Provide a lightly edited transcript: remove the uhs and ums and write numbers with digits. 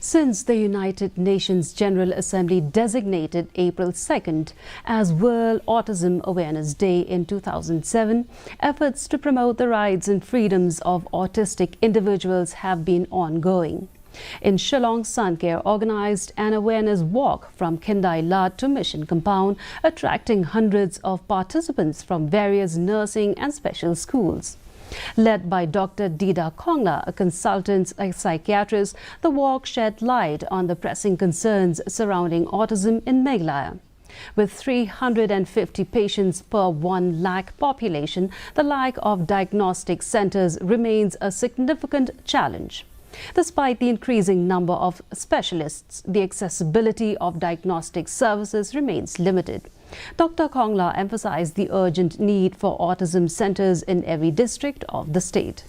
Since the United Nations General Assembly designated April 2nd as World Autism Awareness Day in 2007, efforts to promote the rights and freedoms of autistic individuals have been ongoing. In Shillong, Suncare organized an awareness walk from Kindai Lat to Mission Compound, attracting hundreds of participants from various nursing and special schools. Led by Dr. Dida Kongla, a consultant psychiatrist, the walk shed light on the pressing concerns surrounding autism in Meghalaya. With 350 patients per 1 lakh population, the lack of diagnostic centers remains a significant challenge. Despite the increasing number of specialists, the accessibility of diagnostic services remains limited. Dr. Kongla emphasized the urgent need for autism centers in every district of the state.